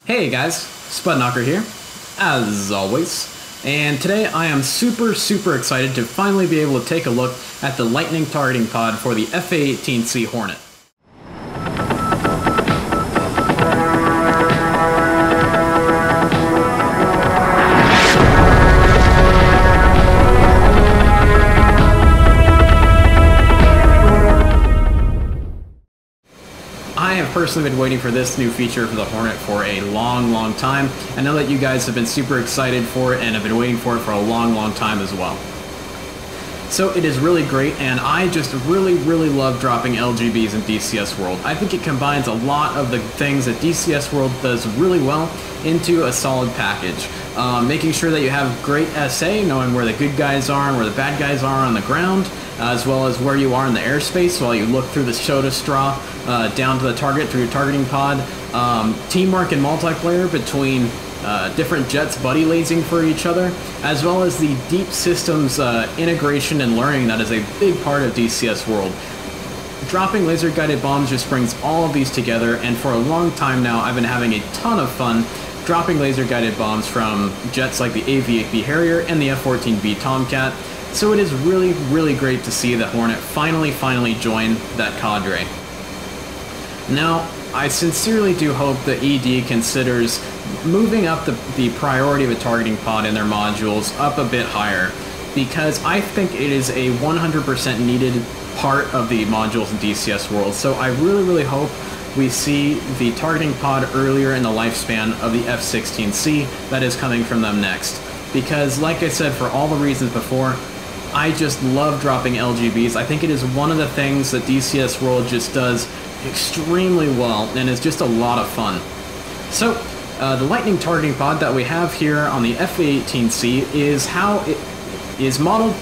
Hey guys, Spudknocker here, as always, and today I am super excited to finally be able to take a look at the lightning targeting pod for the A-18C Hornet. I have personally been waiting for this new feature for the Hornet for a long time. I know that you guys have been super excited for it and have been waiting for it for a long time as well. So it is really great, and I just really love dropping LGBs in DCS World. I think it combines a lot of the things that DCS World does really well into a solid package. Making sure that you have great SA, knowing where the good guys are and where the bad guys are on the ground, as well as where you are in the airspace while you look through the Shota straw down to the target through your targeting pod. Teamwork and multiplayer between different jets buddy lasing for each other, as well as the deep systems integration and learning that is a big part of DCS World. Dropping laser guided bombs just brings all of these together, and for a long time now I've been having a ton of fun dropping laser guided bombs from jets like the AV-8B Harrier and the F-14B Tomcat. So it is really great to see the Hornet finally join that cadre. Now, I sincerely do hope that ED considers moving up the priority of a targeting pod in their modules up a bit higher, because I think it is a 100% needed part of the modules in DCS World. So I really hope we see the targeting pod earlier in the lifespan of the F-16C that is coming from them next. Because, like I said, for all the reasons before, I just love dropping LGBs. I think it is one of the things that DCS World just does extremely well, and is just a lot of fun. So, the lightning targeting pod that we have here on the F-18C is how it is modeled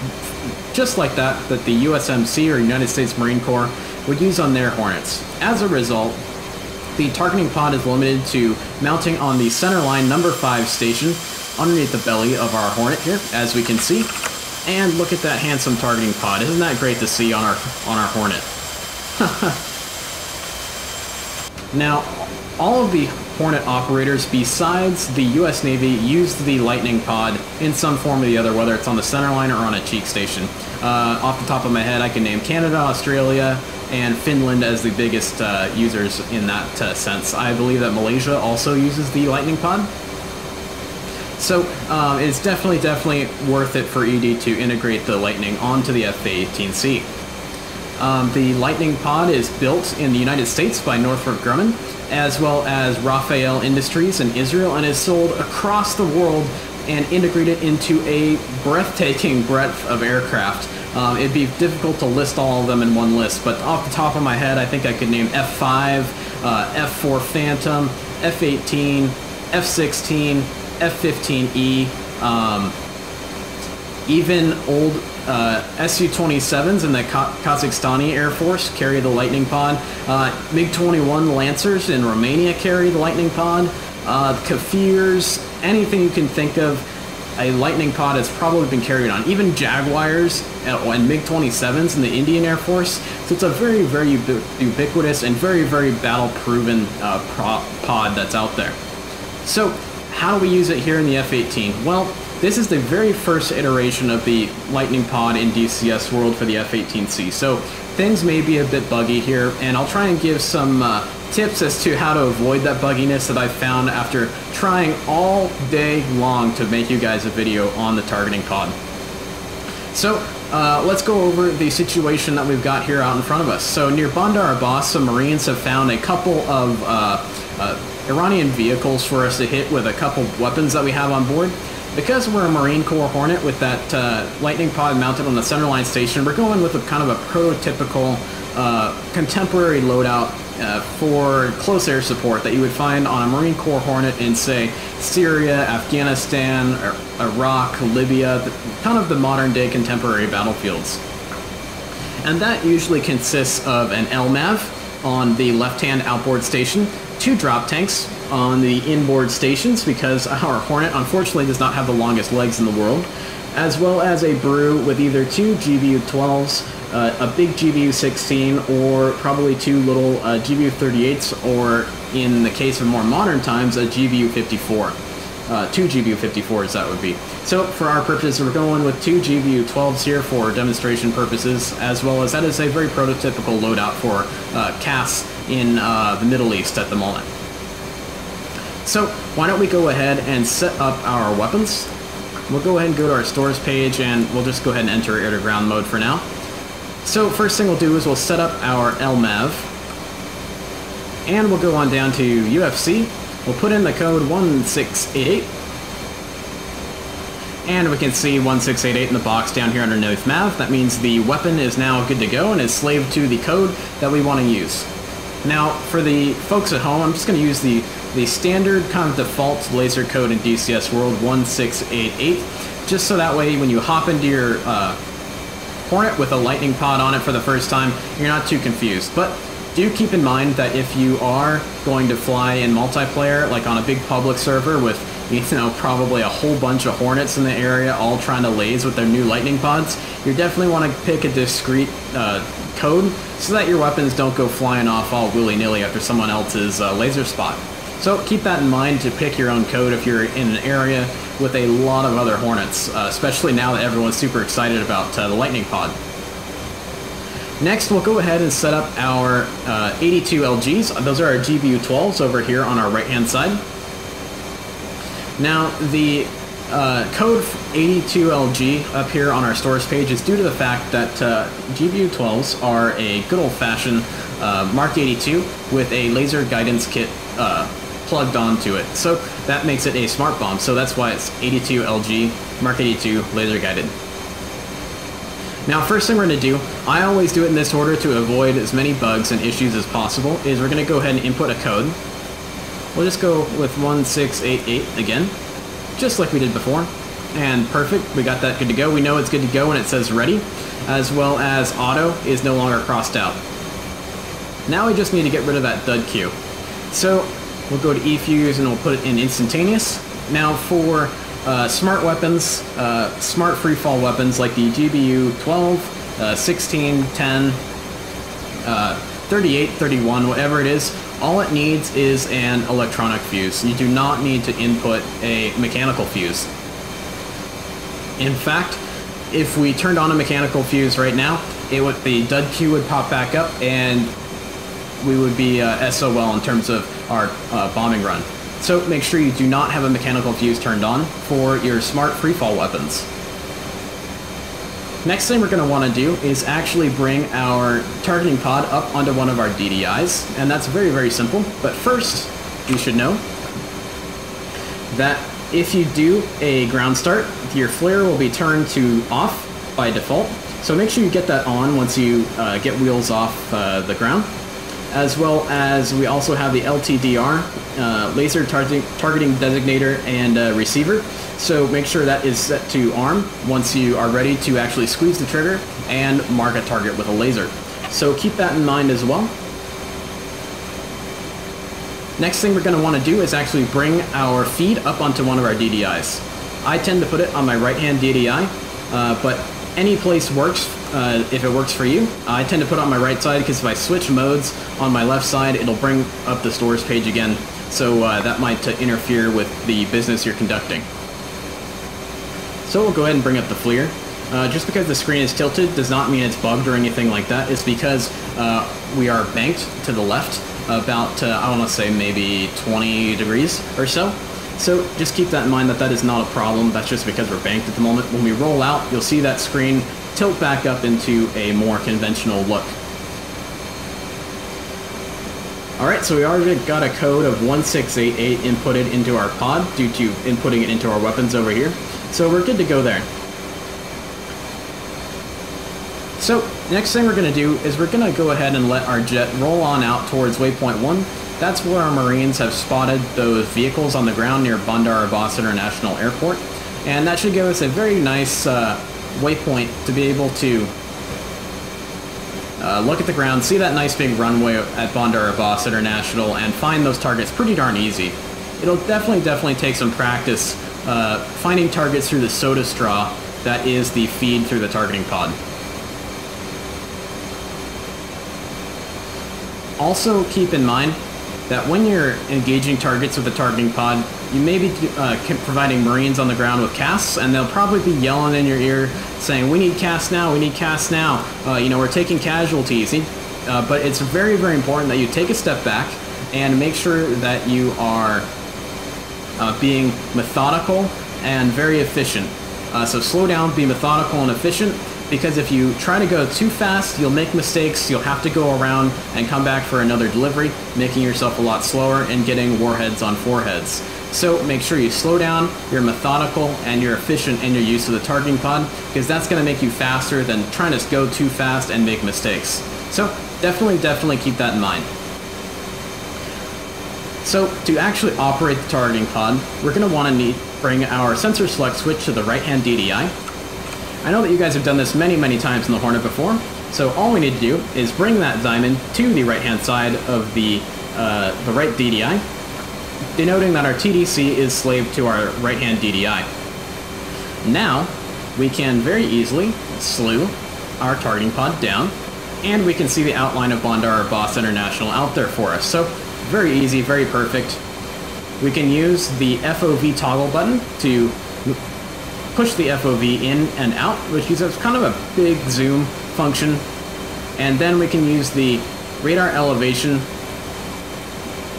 just like that the USMC, or United States Marine Corps, would use on their Hornets. As a result, the targeting pod is limited to mounting on the centerline number 5 station underneath the belly of our Hornet here, as we can see. And look at that handsome targeting pod. Isn't that great to see on our Hornet? Now, all of the Hornet operators besides the US Navy used the lightning pod in some form or the other, whether it's on the centerline or on a cheek station. Off the top of my head, I can name Canada, Australia, and Finland as the biggest users in that sense. I believe that Malaysia also uses the lightning pod. So it's definitely worth it for ED to integrate the Lightning onto the F-18C. The Lightning pod is built in the United States by Northrop Grumman, as well as Rafael Industries in Israel, and is sold across the world and integrated into a breathtaking breadth of aircraft. It'd be difficult to list all of them in one list, but off the top of my head, I think I could name F5, F4 Phantom, F-18, F-16, F-15E, even old Su-27s in the Kazakhstani Air Force carry the Lightning pod. MiG-21 Lancers in Romania carry the Lightning pod. Kafirs, anything you can think of, a Lightning pod has probably been carried on. Even Jaguars and MiG-27s in the Indian Air Force. So it's a very ubiquitous and very battle-proven pod that's out there. So how do we use it here in the F-18? Well, this is the very first iteration of the Lightning pod in DCS World for the F-18C, so things may be a bit buggy here, and I'll try and give some tips as to how to avoid that bugginess that I've found after trying all day long to make you guys a video on the targeting pod. So let's go over the situation that we've got here out in front of us. So near Bandar Abbas, some Marines have found a couple of Iranian vehicles for us to hit with a couple weapons that we have on board. Because we're a Marine Corps Hornet with that lightning pod mounted on the centerline station, we're going with a kind of a prototypical contemporary loadout for close air support that you would find on a Marine Corps Hornet in, say, Syria, Afghanistan, Iraq, Libya, kind of the modern day contemporary battlefields. And that usually consists of an LMAV on the left-hand outboard station, 2 drop tanks on the inboard stations, because our Hornet unfortunately does not have the longest legs in the world, as well as a brew with either two GBU-12s, a big GBU-16, or probably two little GBU-38s, or in the case of more modern times, a GBU-54. Two GBU-54s that would be. So for our purposes, we're going with two GBU-12s here for demonstration purposes, as well as that is a very prototypical loadout for casts in the Middle East at the moment. So why don't we go ahead and set up our weapons. We'll go ahead and go to our stores page, and we'll just go ahead and enter air-to-ground mode for now. So first thing we'll do is we'll set up our LMAV, and we'll go on down to UFC. We'll put in the code 1688, and we can see 1688 in the box down here underneath MAV. That means the weapon is now good to go and is slaved to the code that we want to use. Now, for the folks at home, I'm just going to use the standard kind of default laser code in DCS World 1688, just so that way when you hop into your Hornet with a lightning pod on it for the first time, you're not too confused. But do keep in mind that if you are going to fly in multiplayer, like on a big public server with, you know, probably a whole bunch of Hornets in the area all trying to laze with their new lightning pods, you definitely want to pick a discrete code so that your weapons don't go flying off all willy-nilly after someone else's laser spot. So keep that in mind to pick your own code if you're in an area with a lot of other Hornets, especially now that everyone's super excited about the lightning pod. Next, we'll go ahead and set up our 82 LGs. Those are our GBU-12s over here on our right-hand side. Now, the code 82LG up here on our stores page is due to the fact that GBU-12s are a good old-fashioned Mark 82 with a laser guidance kit plugged onto it. So that makes it a smart bomb. So that's why it's 82LG Mark 82 laser guided. Now, first thing we're going to do, I always do it in this order to avoid as many bugs and issues as possible, is we're going to go ahead and input a code. We'll just go with 1688 again, just like we did before. And perfect, we got that good to go. We know it's good to go when it says ready, as well as auto is no longer crossed out. Now we just need to get rid of that dud queue. So we'll go to eFuse and we'll put it in instantaneous. Now for smart weapons, smart freefall weapons like the GBU 12, 16, 10, 38, 31, whatever it is, all it needs is an electronic fuse. You do not need to input a mechanical fuse. In fact, if we turned on a mechanical fuse right now, the dud queue would pop back up and we would be SOL in terms of our bombing run. So make sure you do not have a mechanical fuse turned on for your smart freefall weapons. Next thing we're going to want to do is actually bring our targeting pod up onto one of our DDIs, and that's very, very simple. But first, you should know that if you do a ground start, your flare will be turned to off by default. So make sure you get that on once you get wheels off the ground. As well as we also have the LTDR, laser targeting designator and receiver. So make sure that is set to arm once you are ready to actually squeeze the trigger and mark a target with a laser. So keep that in mind as well. Next thing we're going to want to do is actually bring our feed up onto one of our DDIs. I tend to put it on my right-hand DDI, but any place works if it works for you. I tend to put it on my right side because if I switch modes on my left side, it'll bring up the stores page again. So that might interfere with the business you're conducting. So we'll go ahead and bring up the FLIR. Just because the screen is tilted does not mean it's bugged or anything like that. It's because we are banked to the left about, I want to say maybe 20 degrees or so. So just keep that in mind that that is not a problem. That's just because we're banked at the moment. When we roll out, you'll see that screen tilt back up into a more conventional look. Alright, so we already got a code of 1688 inputted into our pod due to inputting it into our weapons over here. So we're good to go there. So next thing we're going to do is we're going to go ahead and let our jet roll on out towards waypoint 1. That's where our Marines have spotted those vehicles on the ground near Bandar Abbas International Airport. And that should give us a very nice waypoint to be able to look at the ground, see that nice big runway at Bandar Abbas International, and find those targets pretty darn easy. It'll definitely take some practice finding targets through the soda straw that is the feed through the targeting pod. Also keep in mind that when you're engaging targets with the targeting pod, you may be providing Marines on the ground with casts, and they'll probably be yelling in your ear saying, we need casts now, we need casts now, you know, we're taking casualties. But it's very, very important that you take a step back and make sure that you are being methodical and very efficient. So slow down, be methodical and efficient, because if you try to go too fast, you'll make mistakes, you'll have to go around and come back for another delivery, making yourself a lot slower and getting warheads on foreheads. So make sure you slow down, you're methodical, and you're efficient in your use of the targeting pod, because that's going to make you faster than trying to go too fast and make mistakes. So definitely keep that in mind. So to actually operate the targeting pod, we're going to want to bring our sensor select switch to the right-hand DDI. I know that you guys have done this many times in the Hornet before, so all we need to do is bring that diamond to the right-hand side of the right DDI, denoting that our TDC is slave to our right-hand DDI. Now, we can very easily slew our targeting pod down, and we can see the outline of Bondar Boss International out there for us. So, very easy, very perfect. We can use the FOV toggle button to push the FOV in and out, which uses kind of a big zoom function. And then we can use the radar elevation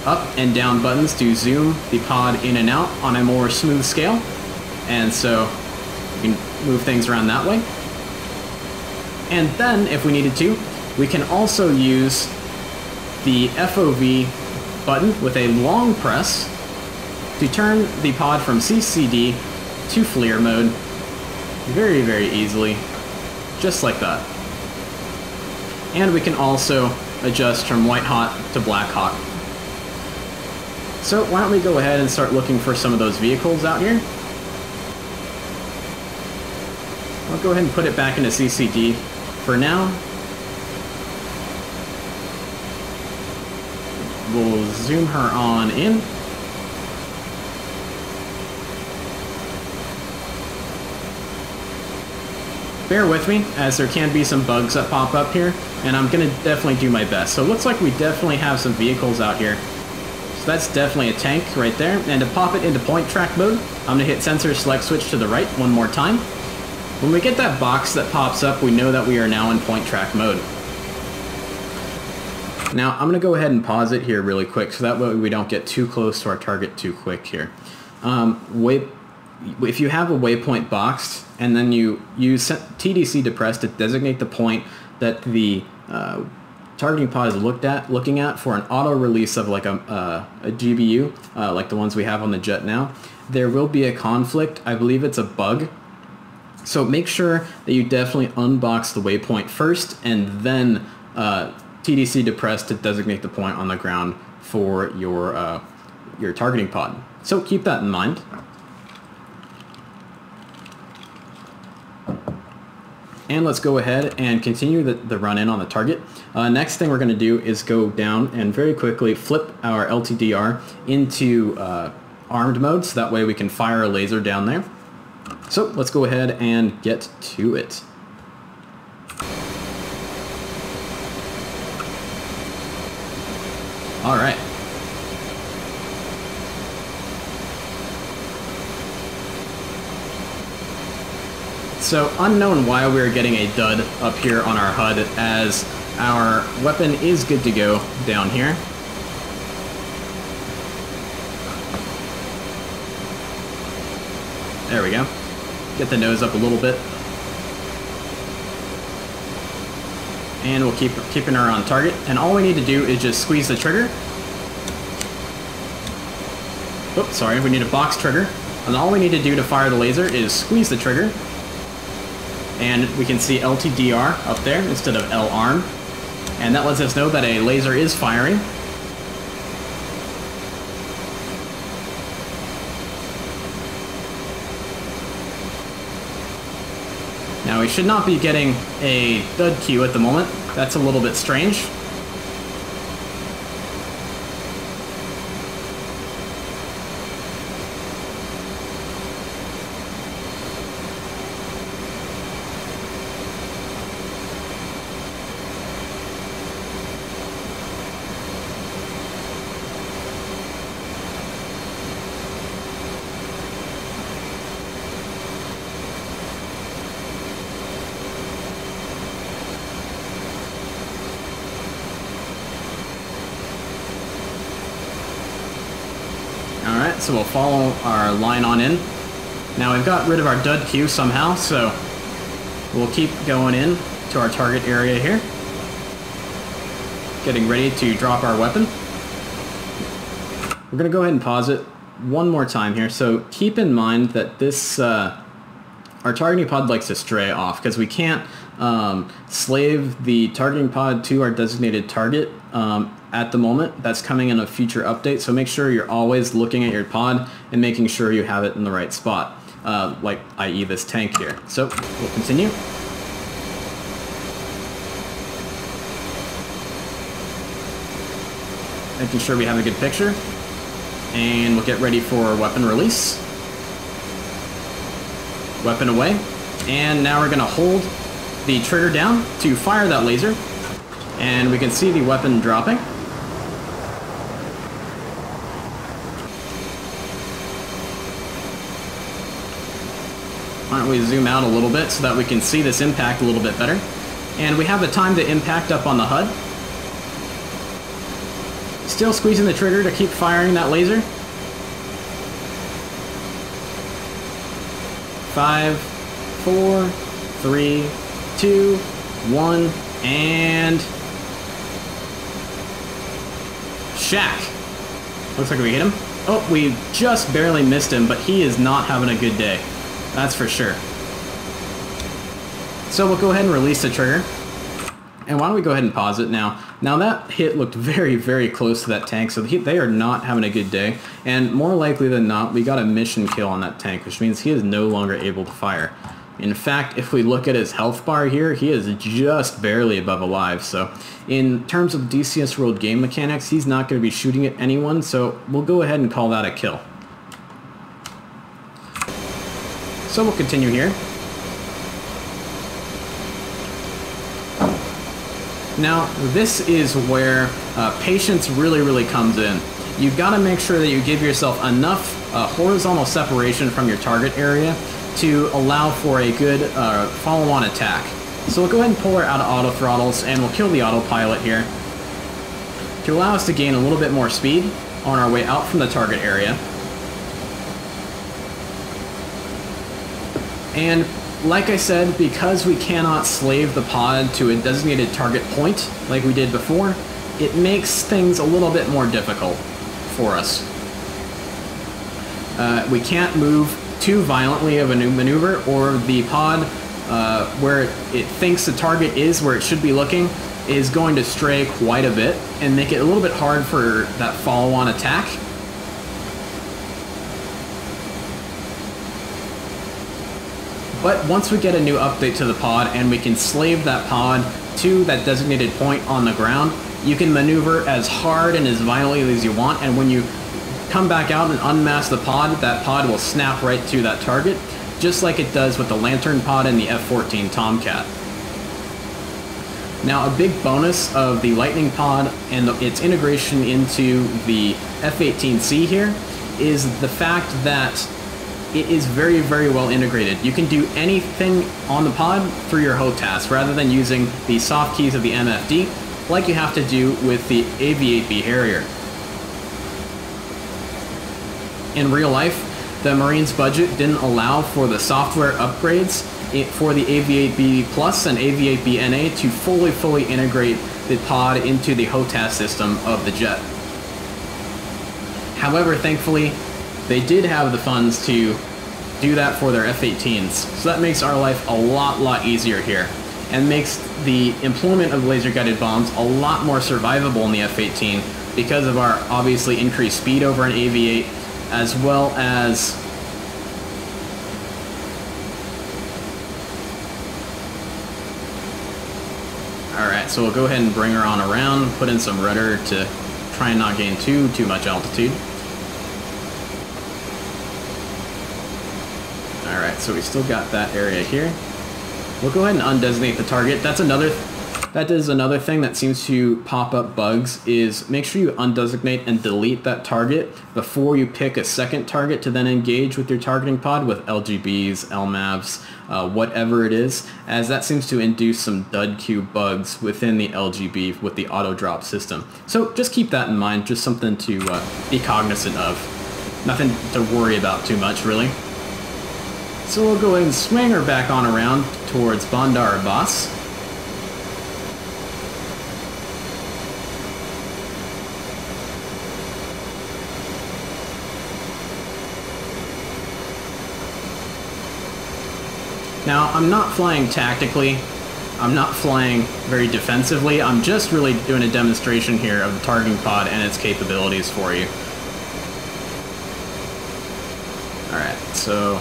up and down buttons to zoom the pod in and out on a more smooth scale. And so we can move things around that way. And then, if we needed to, we can also use the FOV button with a long press to turn the pod from CCD to FLIR mode very easily, just like that. And we can also adjust from white hot to black hot. So why don't we go ahead and start looking for some of those vehicles out here. I'll go ahead and put it back into CCD for now. We'll zoom her on in. Bear with me, as there can be some bugs that pop up here, and I'm going to definitely do my best. So it looks like we definitely have some vehicles out here. So that's definitely a tank right there. And to pop it into point track mode, I'm going to hit sensor select switch to the right one more time. When we get that box that pops up, we know that we are now in point track mode. Now, I'm going to go ahead and pause it here really quick, so that way we don't get too close to our target too quick here. If you have a waypoint boxed, and then you use TDC depress to designate the point that the targeting pod is looking at for an auto release of like a GBU, like the ones we have on the jet now, there will be a conflict. I believe it's a bug. So make sure that you definitely unbox the waypoint first, and then TDC depress to designate the point on the ground for your targeting pod. So keep that in mind. And let's go ahead and continue the run-in on the target. Next thing we're going to do is go down and very quickly flip our LTDR into armed mode, so that way we can fire a laser down there. So let's go ahead and get to it. All right. So, unknown why we are getting a dud up here on our HUD, as our weapon is good to go down here. There we go. Get the nose up a little bit. And we'll keep keeping her on target. And all we need to do is just squeeze the trigger. Oops, sorry, we need a box trigger. And all we need to do to fire the laser is squeeze the trigger. And we can see LTDR up there instead of L-arm. And that lets us know that a laser is firing. Now we should not be getting a dud cue at the moment. That's a little bit strange. so we'll follow our line on in. Now we've got rid of our dud queue somehow, so we'll keep going in to our target area here. Getting ready to drop our weapon. We're going to go ahead and pause it one more time here. So keep in mind that this, our targeting pod likes to stray off because we can't slave the targeting pod to our designated target at the moment. That's coming in a future update, so make sure you're always looking at your pod and making sure you have it in the right spot, like i.e. this tank here. So we'll continue. Making sure we have a good picture, and we'll get ready for weapon release. Weapon away, and now we're going to hold the trigger down to fire that laser, and we can see the weapon dropping. Why don't we zoom out a little bit so that we can see this impact a little bit better. And we have the time to impact up on the HUD. Still squeezing the trigger to keep firing that laser. 5, 4, 3, 2, 1, and Shack. Looks like we hit him. Oh, we just barely missed him, but he is not having a good day. That's for sure. So we'll go ahead and release the trigger. And why don't we go ahead and pause it now. Now that hit looked very, very close to that tank, so they are not having a good day. And more likely than not, we got a mission kill on that tank, which means he is no longer able to fire. In fact, if we look at his health bar here, he is just barely above alive. So in terms of DCS World game mechanics, he's not going to be shooting at anyone, so we'll go ahead and call that a kill. So we'll continue here. Now, this is where patience really comes in. You've got to make sure that you give yourself enough horizontal separation from your target area to allow for a good follow-on attack. So we'll go ahead and pull her out of auto throttles, and we'll kill the autopilot here to allow us to gain a little bit more speed on our way out from the target area. And like I said, because we cannot slave the pod to a designated target point like we did before, it makes things a little bit more difficult for us. We can't move too violently of a new maneuver, or the pod, where it thinks the target is where it should be looking, is going to stray quite a bit and make it a little bit hard for that follow-on attack. But once we get a new update to the pod and we can slave that pod to that designated point on the ground, you can maneuver as hard and as violently as you want, and when you come back out and unmask the pod, that pod will snap right to that target, just like it does with the Lantern pod and the F-14 Tomcat. Now, a big bonus of the Lightning pod and its integration into the F-18C here is the fact that it is very well integrated. You can do anything on the pod through your HOTAS rather than using the soft keys of the MFD like you have to do with the AV-8B Harrier. In real life, the Marines budget didn't allow for the software upgrades for the AV-8B Plus and AV-8B NA to fully integrate the pod into the HOTAS system of the jet. However, thankfully, they did have the funds to do that for their F-18s, so that makes our life a lot easier here, and makes the employment of laser-guided bombs a lot more survivable in the F-18 because of our obviously increased speed over an AV-8, as well as alright, so we'll go ahead and bring her on around, put in some rudder to try and not gain too much altitude. Alright, so we still got that area here. We'll go ahead and undesignate the target. That is another thing that seems to pop up bugs, is make sure you undesignate and delete that target before you pick a second target to then engage with your targeting pod with LGBs, LMAVs, whatever it is, as that seems to induce some dud queue bugs within the LGB with the auto drop system. So just keep that in mind, just something to be cognizant of. Nothing to worry about too much, really. So we'll go ahead and swing her back on around towards Bandar Abbas. Now, I'm not flying tactically. I'm not flying very defensively. I'm just really doing a demonstration here of the targeting pod and its capabilities for you. Alright, so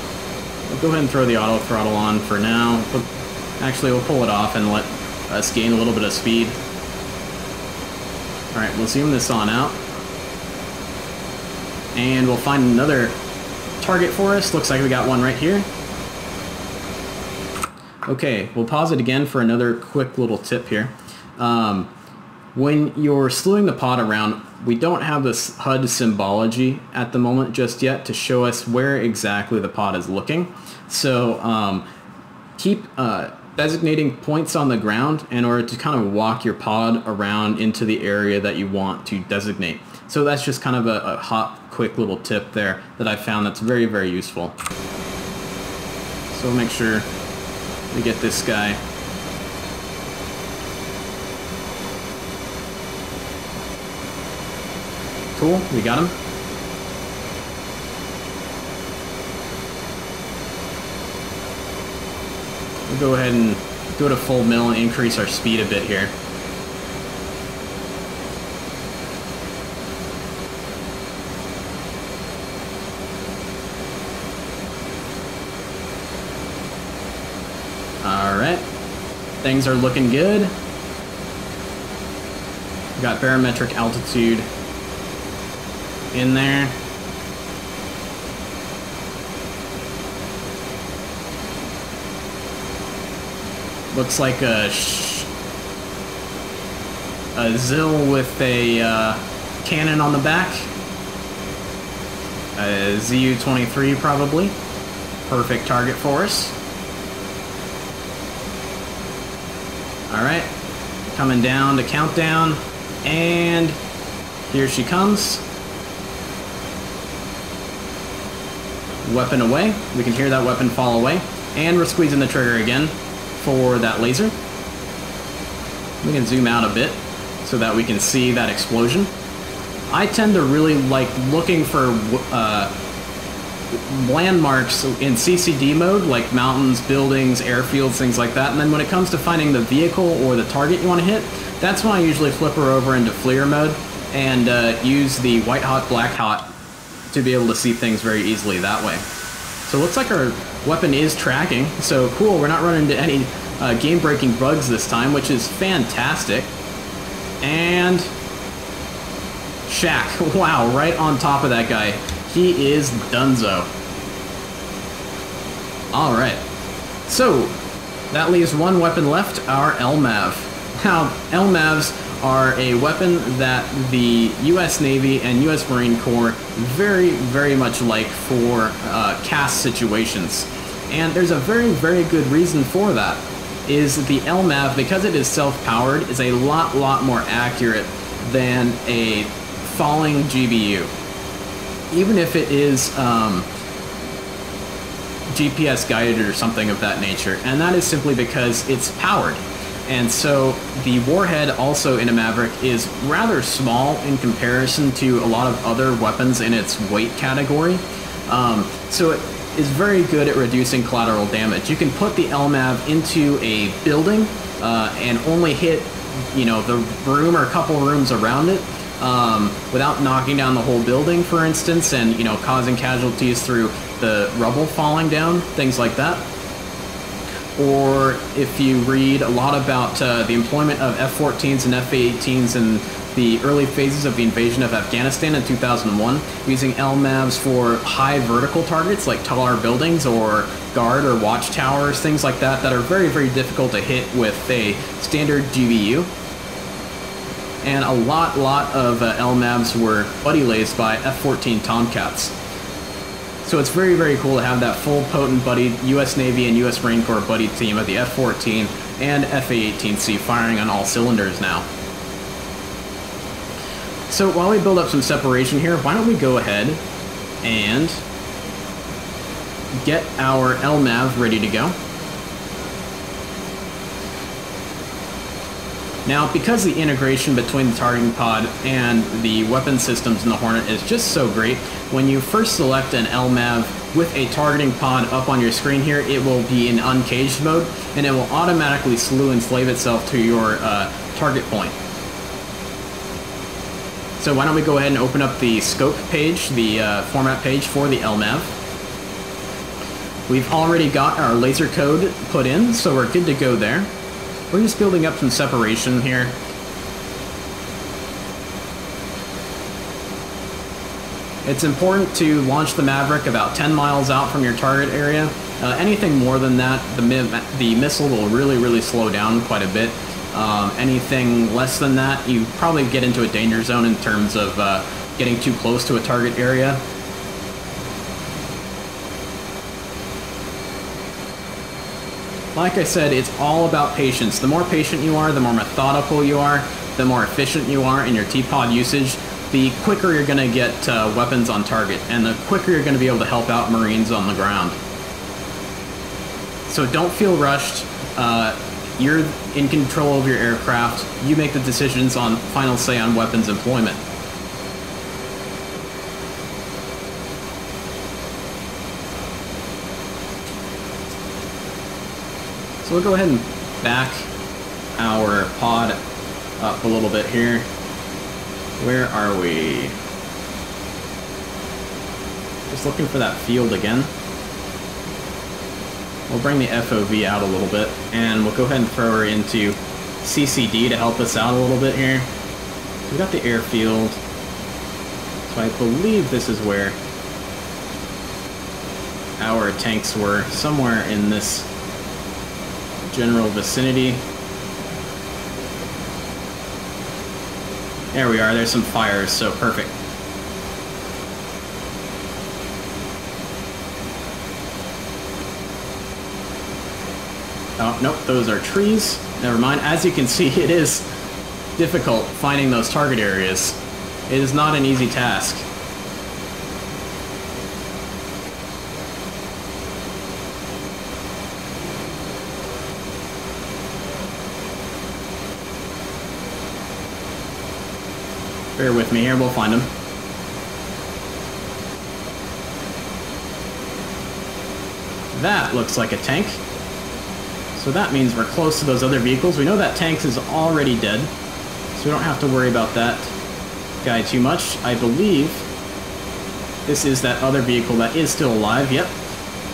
we'll go ahead and throw the auto throttle on for now. Actually, we'll pull it off and let us gain a little bit of speed. Alright, we'll zoom this on out. And we'll find another target for us. Looks like we got one right here. Okay, we'll pause it again for another quick little tip here. When you're slewing the pod around, we don't have this HUD symbology at the moment just yet to show us where exactly the pod is looking. So keep designating points on the ground in order to kind of walk your pod around into the area that you want to designate. So that's just kind of a hot, quick little tip there that I found that's very, very useful. So make sure we get this guy. Cool, we got him. We'll go ahead and go to full mill and increase our speed a bit here. Alright, things are looking good. We got barometric altitude in there. Looks like a ZIL with a cannon on the back. A ZU-23 probably. Perfect target for us. Alright, coming down to countdown, and here she comes. Weapon away. We can hear that weapon fall away. And we're squeezing the trigger again for that laser. We can zoom out a bit so that we can see that explosion. I tend to really like looking for landmarks in CCD mode, like mountains, buildings, airfields, things like that. And then when it comes to finding the vehicle or the target you want to hit, that's when I usually flip her over into FLIR mode and use the white hot, black hot to be able to see things very easily that way. So it looks like our weapon is tracking, so cool, we're not running into any game-breaking bugs this time, which is fantastic. And Shaq, wow, right on top of that guy. He is dunzo. Alright, so that leaves one weapon left, our LMAV. Now, LMAVs are a weapon that the US Navy and US Marine Corps very, very much like for cast situations. And there's a very, very good reason for that, is the LMAV, because it is self-powered, is a lot more accurate than a falling GBU. Even if it is GPS guided or something of that nature, and that is simply because it's powered. And so the warhead also in a Maverick is rather small in comparison to a lot of other weapons in its weight category. So it is very good at reducing collateral damage. You can put the LMAV into a building and only hit, you know, the room or a couple rooms around it without knocking down the whole building, for instance, and, you know, causing casualties through the rubble falling down, things like that. Or if you read a lot about the employment of F-14s and F-18s in the early phases of the invasion of Afghanistan in 2001, using LMAVs for high vertical targets like taller buildings or guard or watchtowers, things like that, that are very, very difficult to hit with a standard GBU. And a lot of LMAVs were buddy laced by F-14 Tomcats. So it's very, very cool to have that full potent buddy US Navy and US Marine Corps buddy team of the F-14 and F-A-18C firing on all cylinders now. So while we build up some separation here, why don't we go ahead and get our LMAV ready to go. Now, because the integration between the targeting pod and the weapon systems in the Hornet is just so great, when you first select an LMAV with a targeting pod up on your screen here, it will be in uncaged mode, and it will automatically slew and slave itself to your target point. So why don't we go ahead and open up the scope page, the format page for the LMAV. We've already got our laser code put in, so we're good to go there. We're just building up some separation here. It's important to launch the Maverick about 10 miles out from your target area. Anything more than that, the missile will really slow down quite a bit. Anything less than that, you probably get into a danger zone in terms of getting too close to a target area. Like I said, it's all about patience. The more patient you are, the more methodical you are, the more efficient you are in your T-pod usage, the quicker you're going to get weapons on target, and the quicker you're going to be able to help out Marines on the ground. So don't feel rushed. You're in control of your aircraft. You make the decisions on final say on weapons employment. So we'll go ahead and back our pod up a little bit here. Where are we? Just looking for that field again. We'll bring the FOV out a little bit, and we'll go ahead and throw her into CCD to help us out a little bit here. We got the airfield, so I believe this is where our tanks were, somewhere in this general vicinity. There we are, there's some fires, so perfect. Oh, nope, those are trees. Never mind. As you can see, it is difficult finding those target areas. It is not an easy task. Bear with me here, we'll find them. That looks like a tank. So that means we're close to those other vehicles. We know that tank is already dead, so we don't have to worry about that guy too much. I believe this is that other vehicle that is still alive. Yep.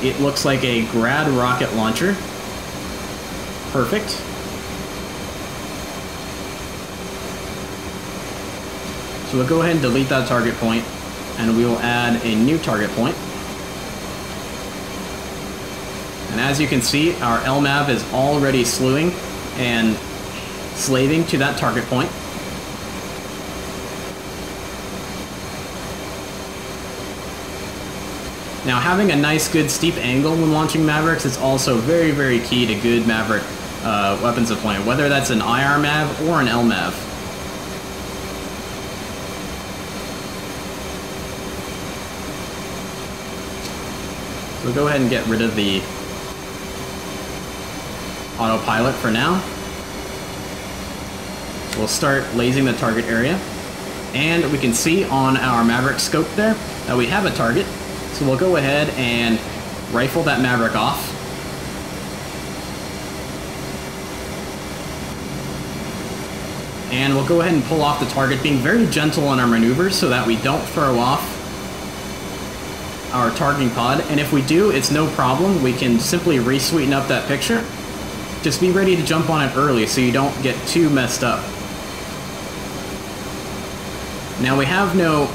It looks like a Grad rocket launcher. Perfect. So we'll go ahead and delete that target point, and we will add a new target point. And as you can see, our LMAV is already slewing and slaving to that target point. Now, having a nice, good, steep angle when launching Mavericks is also very key to good Maverick weapons deployment, whether that's an IR MAV or an LMAV. So we'll go ahead and get rid of the autopilot for now. We'll start lasing the target area. And we can see on our Maverick scope there that we have a target. So we'll go ahead and rifle that Maverick off. And we'll go ahead and pull off the target, being very gentle in our maneuvers so that we don't throw off our targeting pod, and if we do, it's no problem. We can simply re-sweeten up that picture. Just be ready to jump on it early so you don't get too messed up. Now we have no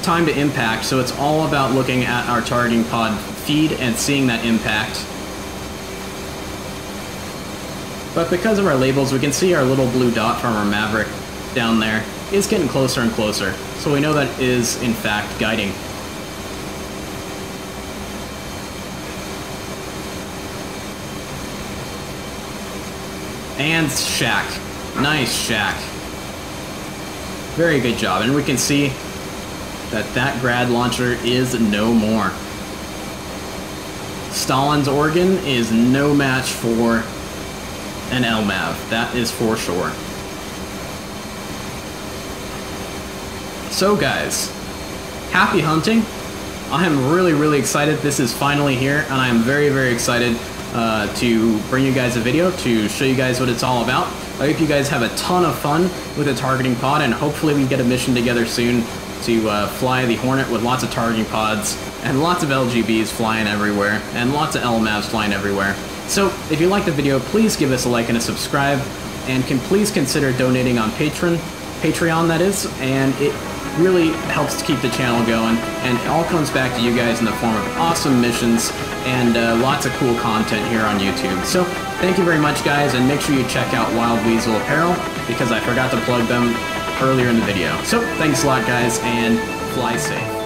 time to impact, so it's all about looking at our targeting pod feed and seeing that impact. But because of our labels, we can see our little blue dot from our Maverick down there is getting closer and closer, so we know that it is in fact guiding. And shack. Nice shack. Very good job. And we can see that grad launcher is no more. Stalin's organ is no match for an LMAV, that is for sure. So guys, happy hunting. I am really excited. This is finally here, and I am very excited to bring you guys a video to show you guys what it's all about. I hope you guys have a ton of fun with the targeting pod, and hopefully we get a mission together soon to fly the Hornet with lots of targeting pods and lots of LGBs flying everywhere and lots of LMAVs flying everywhere. So if you liked the video, please give us a like and a subscribe, and please consider donating on Patreon that is, and it really helps to keep the channel going, and it all comes back to you guys in the form of awesome missions and lots of cool content here on YouTube. So thank you very much guys, and make sure you check out Wild Weasel Apparel because I forgot to plug them earlier in the video. So thanks a lot guys, and fly safe.